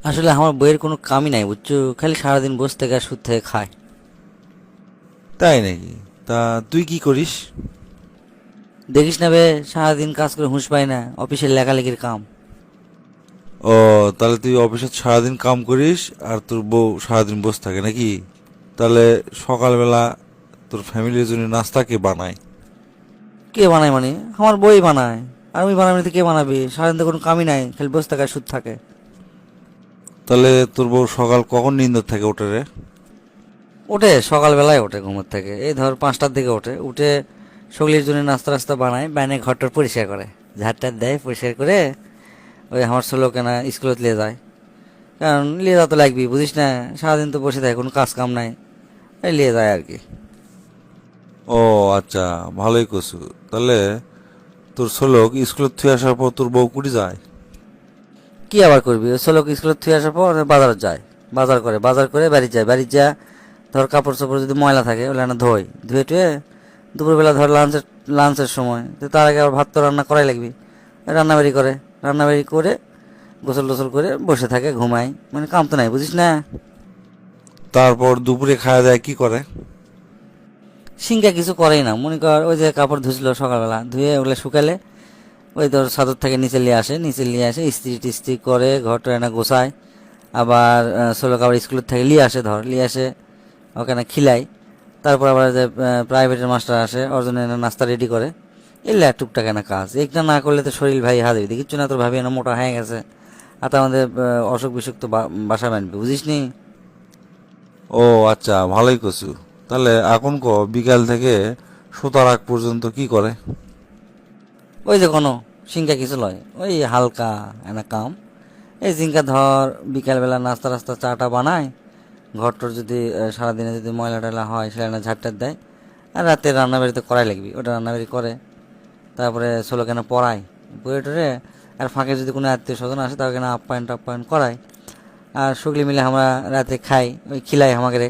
আসলে আমার বইয়ের কোনো কামই নাই বুঝছো, খালি সারাদিন বসে থেকে আর সুদ থেকে খায়। তাই নাকি? তা তুই কি করিস? দেখিস না বে, সারাদিন কাজ করে হুঁশ পাই না, অফিসের লেখালেখির কাম। ও, তাহলে তুই অফিসে সারাদিন কাম করিস আর তোর বউ সারাদিন বসে থাকে নাকি? তাহলে সকালবেলা তোর ফ্যামিলির জন্য নাস্তা কে বানায়? কে বানায় মানে? আমার বই বানায়। আর আমি বানাবি না তো কে বানাবি? সারাদিন তো কোনো কামই নাই, খালি বসে থাকে আর সুদ থাকে। তাহলে তোর বউ সকাল কখন নিন্দর থেকে ওঠে রে? ওঠে সকালবেলায়, ওঠে ঘুমের থেকে, এই ধর 5টার দিকে ওঠে। উঠে সগলির জন্য নাস্তা রাস্তা বানায়, বানিয়ে ঘরটার পরিষ্কার করে, ঝাড়টার দেয়, পরিষ্কার করে ওই আমার ছোলোকে না স্কুলে নিয়ে যায়। কারণ নিয়ে যাওয়া তো লাগবেই, বুঝিস না, সারাদিন তো বসে থাকে, কোনো কাজ কাম নাই, এই নিয়ে যায় আর কি। ও আচ্ছা, ভালোই কছু। তাহলে তোর ছোলক স্কুলে থুয়ে আসার পর তোর বউ কুটি যায়? কি আবার করবি, ওই ছোলোকে স্কুলে থুয়ে আসার পর বাজার যায়, বাজার করে, বাজার করে বাড়ি যায়, বাড়ি যা ধর কাপড় চোপড় যদি ময়লা থাকে ওগুলো না ধোয়, ধুয়ে টুয়ে দুপুরবেলা ধর লাঞ্চের সময় তো তার আগে আবার ভাত তো রান্না করাই লাগবে, রান্নাবাড়ি করে, রান্নাবাড়ি করে গোসল টোসল করে বসে থাকে, ঘুমায়, মানে কাম তো নাই, বুঝিস না। তারপর দুপুরে খাওয়া দাওয়া কি করে? সিংকা কিছু করেই না, মনে কর ওই যে কাপড় ধুছিল সকালবেলা, ধুয়ে ওগুলো শুকালে ওই ধর চাদর থেকে নিচে নিয়ে আসে, নিচে নিয়ে আসে ইস্ত্রি টিস্ত্রি করে ঘরটা এনে গোছায়। আবার ষোলো আবার স্কুলের থেকে নিয়ে আসে, ধর নিয়ে আসে ওকে না খিলাই। তারপর আবার যে প্রাইভেটের মাস্টার আসে, ওর জন্য এনে নাস্তা রেডি করে। এলে টুকটাক না কাজ, একটা না করলে তো শরীর ভাই হাজাবি, দেখিচ্ছ না তোর ভাবি না মোটা হয়ে গেছে। আর তো আমাদের অসুখ বিসুখ তো বাসা বানবে, বুঝিস নি। ও আচ্ছা, ভালোই কছু। তাহলে এখন বিকাল থেকে সুতার আগ পর্যন্ত কি করে? ওই যে কোনো সিংকা কিছু লয়, ওই হালকা এনা কাম। এই জিঙ্কা ধর বিকালবেলা নাস্তা রাস্তা চাটা বানায়, ঘরটর যদি সারাদিনে যদি ময়লা টয়লা হয় সেটা ঝাড়টার দেয়। আর রাতে রান্নাবাড়ি তো করাই লাগবি, ওটা রান্নাবাড়ি করে। তারপরে ষোলো কেন পড়ায়, পড়ে টরে। আর ফাঁকে যদি কোনো আত্মীয় স্বজন আসে তাকে কেন আপ্যায়ন টাপ্যায়ন করায়। আর শুকলি মিলে আমরা রাতে খাই, ওই খিলাই আমাকে রে।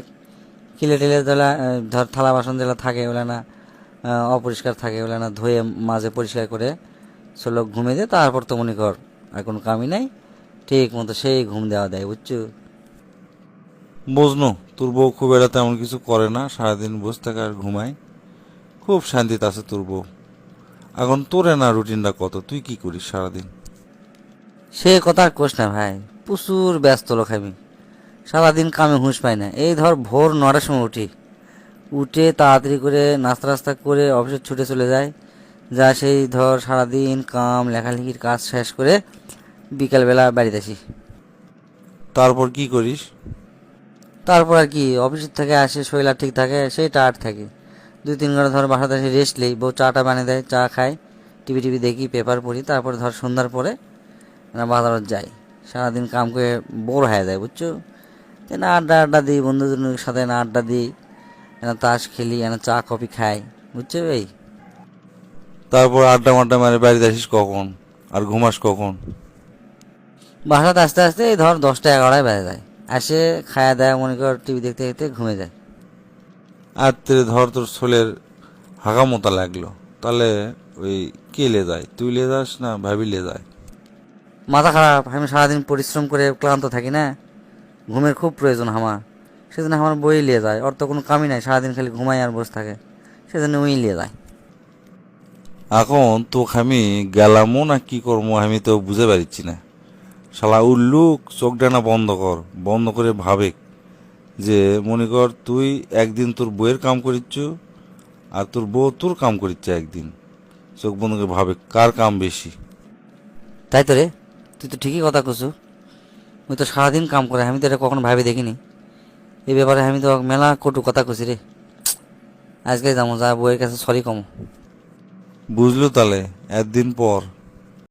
খিলে টিলে যেলা ধর থালা বাসন যেগুলো থাকে ওগুলো না অপরিষ্কার থাকে, ওগুলো না ধুয়ে মাঝে পরিষ্কার করে ষোলো ঘুমিয়ে দেয়। তারপর তো মনে কর আর কোনো কামই নাই, ঠিক মতো সেই ঘুম দেওয়া দেয়, বুঝছো। বুঝনো, তোর বউ খুব একটা তেমন কিছু করে না, সারাদিন বসে থাকে আর ঘুমায়। খুব শান্তিতে আছে তোর বউ। এখন তোরে না রুটিনটা কত, তুই কি করিস সারাদিন? সে কথা আর কোষ না ভাই, প্রচুর ব্যস্ত লোক আমি, সারাদিন কামে হুঁশ পাই না। এই ধর ভোর 9টার সময় উঠি, উঠে তাড়াতাড়ি করে নাস্তা রাস্তা করে অফিসে ছুটে চলে যায়। যা সেই ধর সারাদিন কাম লেখালেখির কাজ শেষ করে বিকালবেলা বাড়িতে আসি। তারপর কি করিস? তারপর আর কি, অফিস থেকে আসে শরীর আর ঠিক থাকে, সেই টায়ার্ড থাকি। 2-3 ঘন্টা ধর বাসাতে এসে রেস্ট নেই, বউ চাটা বানিয়ে দেয়, চা খাই, টিভি টিভি দেখি, পেপার পড়ি। তারপর ধর সন্ধ্যার পরে না বাজারত যাই। সারাদিন কাম করে বোর হয়ে যায়, বুঝছো। না আড্ডা আড্ডা দিই, বন্ধুদের সাথে না আড্ডা দিই, না তাস খেলি, না চা কফি খাই, বুঝছো ভাই। তারপর আড্ডা মাড্ডা মারে বাড়িতে আসিস কখন? আর ঘুমাস কখন? বাসাতে আস্তে আস্তে এই ধর 10টা 11টায় বেজে যায়। আসে খায়া দেয়, মনে কর টিভি দেখতে দেখতে ঘুমিয়ে যায়। আর ধর তোর ছোলের হাগামোতা লাগলো, তাহলে ওই কে লে যায়? তুই লে যাস না ভাবি লে যায়? মাথা খারাপ, আমি সারাদিন পরিশ্রম করে ক্লান্ত থাকি না, ঘুমের খুব প্রয়োজন আমার। সেজন্য আমার বই নিয়ে যায়, ওর তো কোনো কামই নাই, সারাদিন খালি ঘুমাই আর বসে থাকে, সেজন্য ওই নিয়ে যায়। এখন তোকে আমি গেলামও না কি করবো আমি তো বুঝে পারছি না। শালা উল্লুক, চোখ ডানা বন্ধ কর, বন্ধ করে ভাবে যে মনে কর তুই একদিন তোর বইয়ের কাম করিচ্ছ আর তোর বউ তোর কাম করিচ্ছে একদিন। চোখ বন্ধ করে ভাবে কার কাম বেশি। তাই তো রে, তুই তো ঠিকই কথা কছু। ওই তো সারাদিন কাম করে, আমি তো এটা কখনো ভাবি দেখিনি। এই ব্যাপারে আমি তো মেলা কটু কথা কছি রে। আজকে যাবো, যা বইয়ের কাছে সরি কম। বুঝলো তাহলে একদিন পর